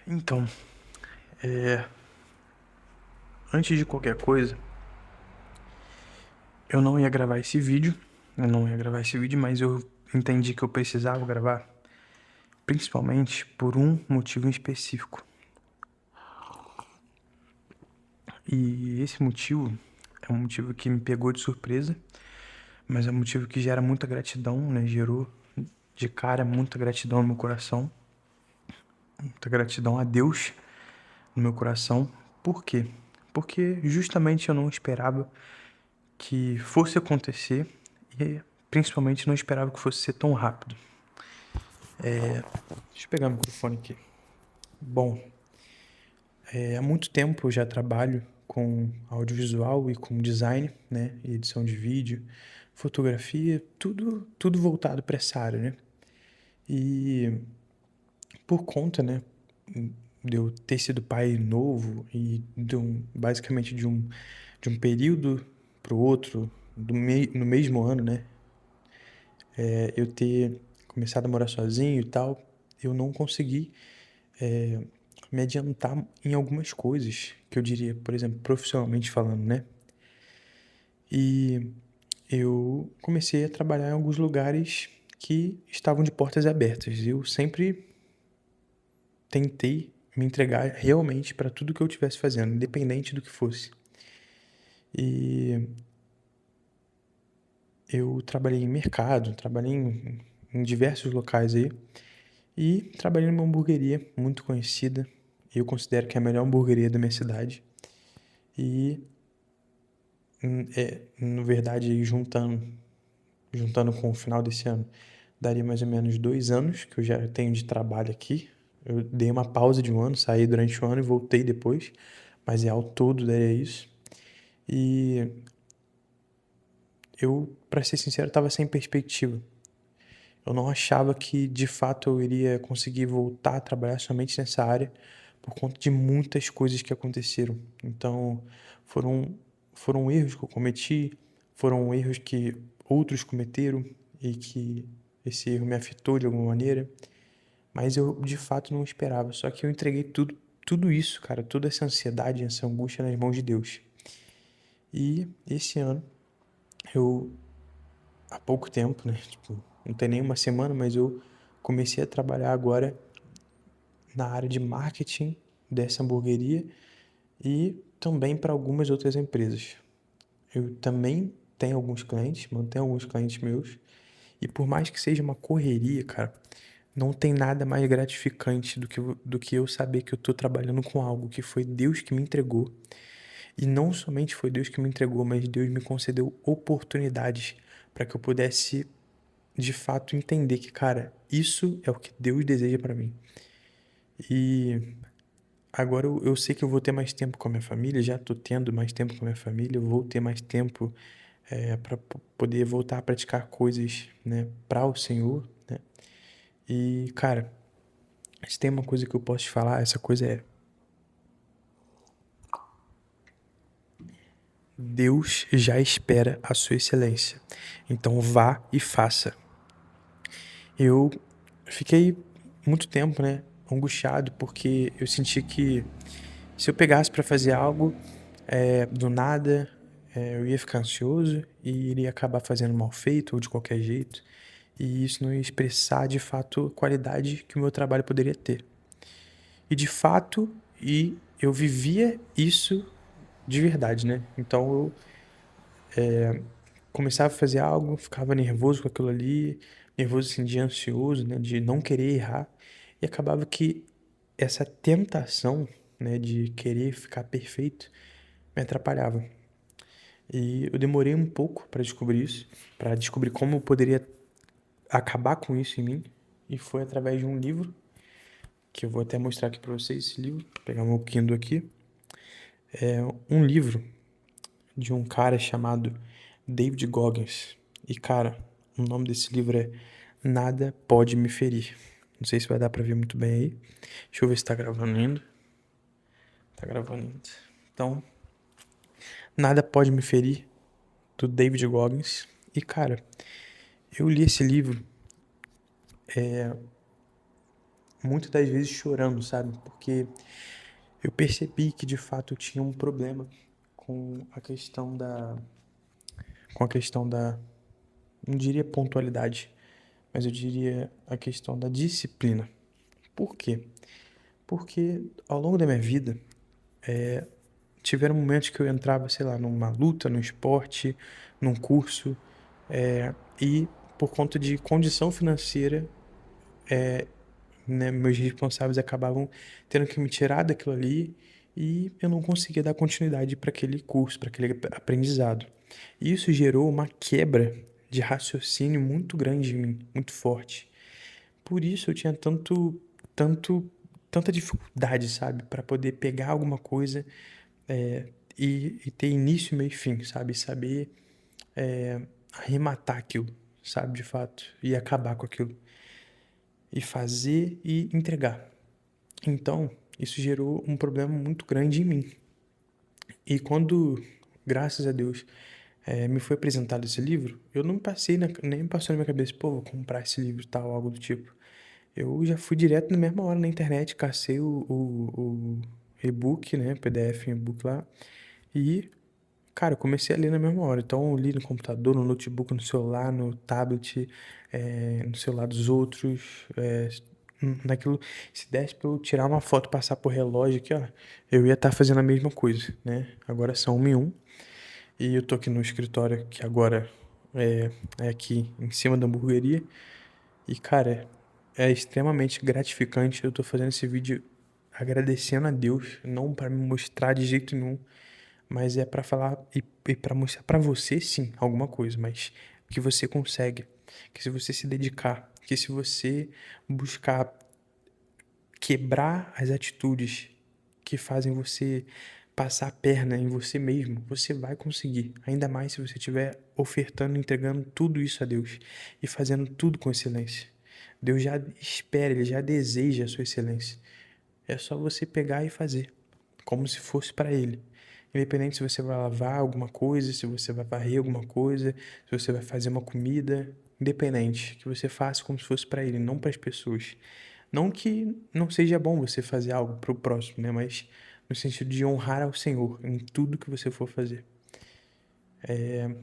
Então, antes de qualquer coisa, eu não ia gravar esse vídeo. Eu não ia gravar esse vídeo, mas eu entendi que eu precisava gravar, principalmente por um motivo em específico. E esse motivo é um motivo que me pegou de surpresa, mas é um motivo que gera muita gratidão, né? Gerou de cara muita gratidão no meu coração, muita gratidão a Deus no meu coração. Por quê? Porque justamente eu não esperava que fosse acontecer e principalmente não esperava que fosse ser tão rápido. Deixa eu pegar o microfone aqui. Bom, há muito tempo eu já trabalho com audiovisual e com design, né? E edição de vídeo, fotografia, tudo voltado para essa área, né? E por conta, né, de eu ter sido pai novo e basicamente de um período para o outro, no mesmo ano, né? Eu ter começado a morar sozinho e tal, eu não consegui me adiantar em algumas coisas, que eu diria, por exemplo, profissionalmente falando, né? E eu comecei a trabalhar em alguns lugares que estavam de portas abertas. Eu sempre tentei me entregar realmente para tudo que eu estivesse fazendo, independente do que fosse. E eu trabalhei em mercado, trabalhei em diversos locais aí, e trabalhei numa hamburgueria muito conhecida. Eu considero que é a melhor hamburgueria da minha cidade. E, na verdade, juntando com o final desse ano, daria mais ou menos 2 anos que eu já tenho de trabalho aqui. Eu dei uma pausa de um ano, saí durante o ano e voltei depois, mas ao todo daria isso. E eu, para ser sincero, estava sem perspectiva. Eu não achava que de fato eu iria conseguir voltar a trabalhar somente nessa área por conta de muitas coisas que aconteceram. Então, foram foram erros que eu cometi, foram erros que outros cometeram e que esse erro me afetou de alguma maneira, mas eu de fato não esperava. Só que eu entreguei tudo isso, cara, toda essa ansiedade, essa angústia nas mãos de Deus. E esse ano eu há pouco tempo, né? Tipo, não tem nem uma semana, mas eu comecei a trabalhar agora na área de marketing dessa hamburgueria e também para algumas outras empresas. Eu também tenho alguns clientes, mantenho alguns clientes meus, e por mais que seja uma correria, cara, não tem nada mais gratificante do que eu saber que eu tô trabalhando com algo que foi Deus que me entregou. E não somente foi Deus que me entregou, mas Deus me concedeu oportunidades para que eu pudesse de fato entender que, cara, isso é o que Deus deseja para mim. E agora eu sei que eu vou ter mais tempo com a minha família, já tô tendo mais tempo com a minha família, eu vou ter mais tempo para poder voltar a praticar coisas, né, para o Senhor, né? E, cara, se tem uma coisa que eu posso te falar, essa coisa é: Deus já espera a sua excelência. Então vá e faça. Eu fiquei muito tempo, né, angustiado, porque eu senti que se eu pegasse para fazer algo, do nada, eu ia ficar ansioso e iria acabar fazendo mal feito ou de qualquer jeito. E isso não ia expressar de fato a qualidade que o meu trabalho poderia ter. E de fato, eu vivia isso de verdade, né? Então eu começava a fazer algo, ficava nervoso com aquilo ali, nervoso assim de ansioso, né, de não querer errar, e acabava que essa tentação, né, de querer ficar perfeito me atrapalhava. E eu demorei um pouco para descobrir isso, para descobrir como eu poderia acabar com isso em mim, e foi através de um livro que eu vou até mostrar aqui para vocês esse livro, vou pegar meu Kindle aqui. É um livro de um cara chamado David Goggins. E, cara, o nome desse livro é Nada Pode Me Ferir. Não sei se vai dar pra ver muito bem aí. Deixa eu ver se tá gravando ainda. Tá gravando ainda. Então, Nada Pode Me Ferir, do David Goggins. E, cara, eu li esse livro muitas das vezes chorando, sabe? Porque eu percebi que de fato eu tinha um problema com a questão da, com a questão da, não diria pontualidade, mas eu diria a questão da disciplina. Por quê? Porque ao longo da minha vida, tiveram momentos que eu entrava, sei lá, numa luta, num esporte, num curso, e por conta de condição financeira, né, meus responsáveis acabavam tendo que me tirar daquilo ali e eu não conseguia dar continuidade para aquele curso, para aquele aprendizado. E isso gerou uma quebra de raciocínio muito grande em mim, muito forte. Por isso eu tinha tanto, tanta dificuldade, sabe, para poder pegar alguma coisa e ter início, meio e fim, sabe, saber arrematar aquilo, sabe, de fato, e acabar com aquilo, e fazer e entregar. Então, isso gerou um problema muito grande em mim. E quando, graças a Deus, me foi apresentado esse livro, eu não passei, nem me passou na minha cabeça, pô, vou comprar esse livro e tal, algo do tipo. Eu já fui direto na mesma hora na internet, cacei o e-book, né, PDF, e-book lá, e, cara, eu comecei a ler na mesma hora. Então, eu li no computador, no notebook, no celular, no tablet, no celular dos outros, naquilo. Se desse pra eu tirar uma foto e passar por relógio aqui, ó, eu ia estar fazendo a mesma coisa, né? Agora são 1 e 1, e eu tô aqui no escritório, que agora é aqui em cima da hamburgueria. E, cara, é extremamente gratificante. Eu tô fazendo esse vídeo agradecendo a Deus, não para me mostrar de jeito nenhum, mas é para falar e para mostrar para você, sim, alguma coisa, mas que você consegue, que se você se dedicar, que se você buscar quebrar as atitudes que fazem você passar a perna em você mesmo, você vai conseguir. Ainda mais se você estiver ofertando, entregando tudo isso a Deus e fazendo tudo com excelência. Deus já espera, Ele já deseja a sua excelência. É só você pegar e fazer, como se fosse para Ele. Independente se você vai lavar alguma coisa, se você vai varrer alguma coisa, se você vai fazer uma comida, independente, que você faça como se fosse para Ele, não para as pessoas. Não que não seja bom você fazer algo para o próximo, né? Mas no sentido de honrar ao Senhor em tudo que você for fazer.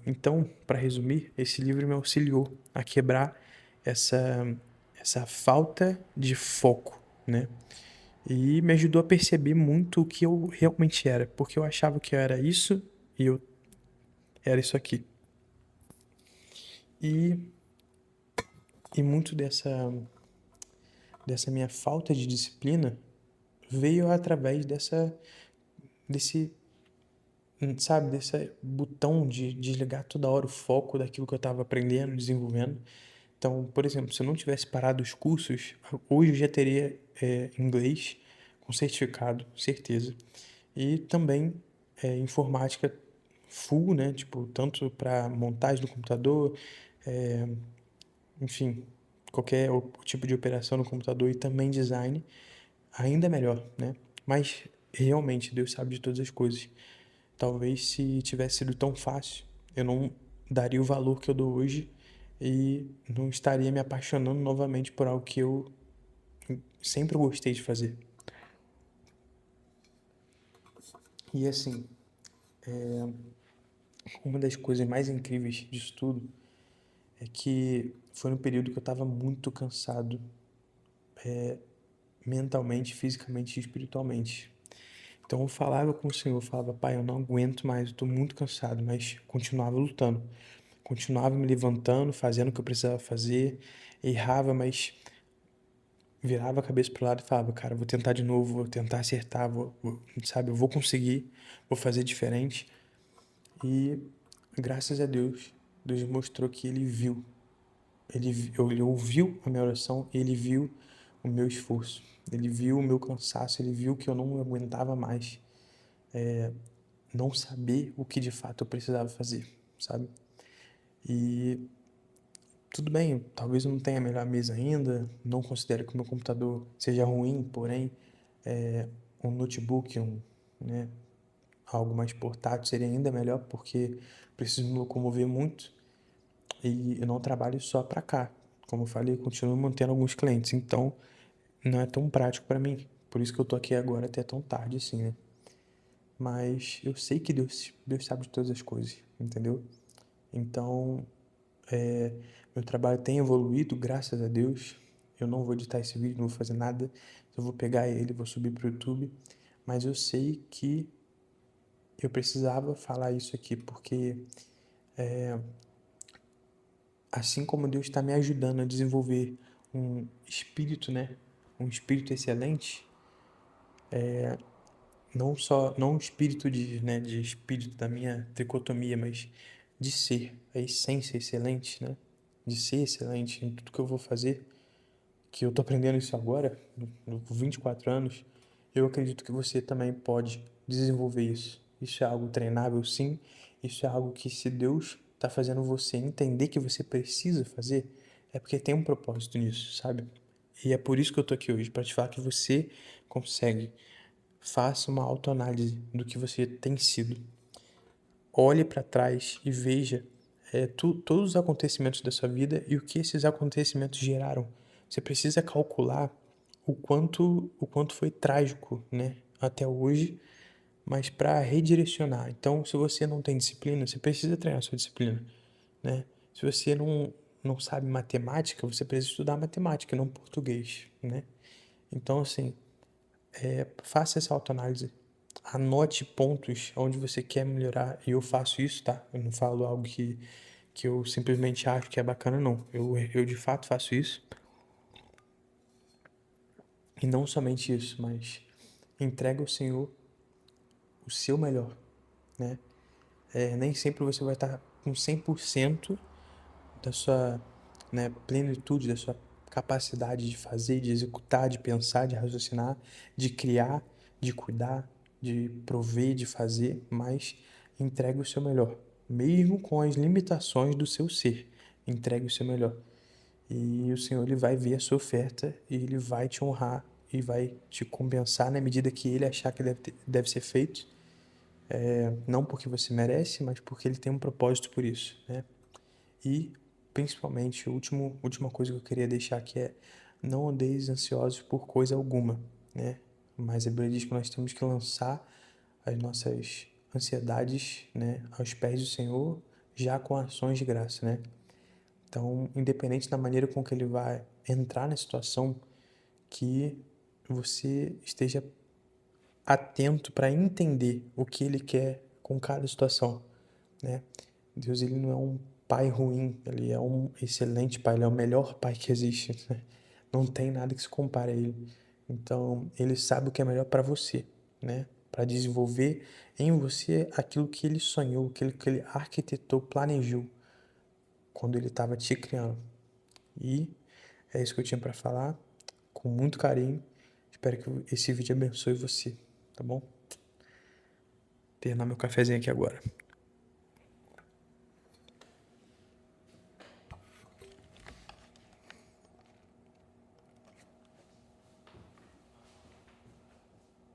Então, para resumir, esse livro me auxiliou a quebrar essa, essa falta de foco, né? E me ajudou a perceber muito o que eu realmente era, porque eu achava que eu era isso e eu era isso aqui. E, e muito dessa minha falta de disciplina veio através desse, sabe, desse botão de desligar toda hora o foco daquilo que eu estava aprendendo, desenvolvendo. Então, por exemplo, se eu não tivesse parado os cursos, hoje eu já teria inglês com certificado, certeza. E também informática full, né? Tipo, tanto para montagem do computador, enfim, qualquer tipo de operação no computador e também design, ainda melhor, né? Mas realmente Deus sabe de todas as coisas. Talvez se tivesse sido tão fácil, eu não daria o valor que eu dou hoje e não estaria me apaixonando novamente por algo que eu sempre gostei de fazer. E assim, uma das coisas mais incríveis disso tudo é que foi no período que eu estava muito cansado, mentalmente, fisicamente e espiritualmente. Então eu falava com o Senhor, eu falava, pai, eu não aguento mais, eu tô muito cansado, mas continuava lutando. Continuava me levantando, fazendo o que eu precisava fazer, errava, mas virava a cabeça pro lado e falava, cara, vou tentar de novo, vou tentar acertar, sabe, eu vou conseguir, vou fazer diferente. E graças a Deus, Deus mostrou que Ele viu, ele ouviu a minha oração, Ele viu o meu esforço, Ele viu o meu cansaço, Ele viu que eu não aguentava mais não saber o que de fato eu precisava fazer, sabe? E tudo bem, talvez eu não tenha a melhor mesa ainda, não considero que o meu computador seja ruim, porém, um notebook, né, algo mais portátil seria ainda melhor, porque preciso me locomover muito e eu não trabalho só para cá. Como eu falei, eu continuo mantendo alguns clientes, então não é tão prático pra mim. Por isso que eu tô aqui agora até tão tarde assim, né? Mas eu sei que Deus sabe de todas as coisas, entendeu? Então, meu trabalho tem evoluído, graças a Deus. Eu não vou editar esse vídeo, não vou fazer nada. Eu vou pegar ele, vou subir pro YouTube. Mas eu sei que eu precisava falar isso aqui, porque assim como Deus está me ajudando a desenvolver um espírito, né? Um espírito excelente, não um espírito de espírito da minha tricotomia, mas de ser, a essência excelente, né? De ser excelente em tudo que eu vou fazer, que eu tô aprendendo isso agora, com 24 anos, eu acredito que você também pode desenvolver isso. Isso é algo treinável, sim. Isso é algo que, se Deus tá fazendo você entender que você precisa fazer, é porque tem um propósito nisso, sabe? E é por isso que eu tô aqui hoje, para te falar que você consegue. Faça uma autoanálise do que você tem sido. Olhe para trás e veja todos os acontecimentos da sua vida e o que esses acontecimentos geraram. Você precisa calcular o quanto foi trágico, né, até hoje, mas para redirecionar. Então, se você não tem disciplina, você precisa treinar sua disciplina, né? Se você não sabe matemática, você precisa estudar matemática, não português, né? Então, assim, faça essa autoanálise. Anote pontos onde você quer melhorar. E eu faço isso, tá? Eu não falo algo que eu simplesmente acho que é bacana, não. Eu de fato faço isso. E não somente isso, mas entrega ao Senhor o seu melhor, né? Nem sempre você vai estar com 100% da sua, né, plenitude, da sua capacidade de fazer, de executar, de pensar, de raciocinar, de criar, de cuidar, de prover, de fazer, mas entregue o seu melhor, mesmo com as limitações do seu ser. Entregue o seu melhor. E o Senhor, ele vai ver a sua oferta e ele vai te honrar e vai te compensar na medida que ele achar que deve ser feito. Não porque você merece, mas porque ele tem um propósito por isso, né? E, principalmente, a última coisa que eu queria deixar aqui é: não andeis ansiosos por coisa alguma, né? Mas a Bíblia diz que nós temos que lançar as nossas ansiedades, né, aos pés do Senhor, já com ações de graça, né? Então, independente da maneira com que ele vai entrar na situação, que você esteja atento para entender o que ele quer com cada situação, né? Deus, ele não é um pai ruim, ele é um excelente pai, ele é o melhor pai que existe, né? Não tem nada que se compare a ele. Então, ele sabe o que é melhor para você, né? Para desenvolver em você aquilo que ele sonhou, aquilo que ele arquitetou, planejou quando ele estava te criando. E é isso que eu tinha para falar, com muito carinho. Espero que esse vídeo abençoe você, tá bom? Terminar meu cafezinho aqui agora.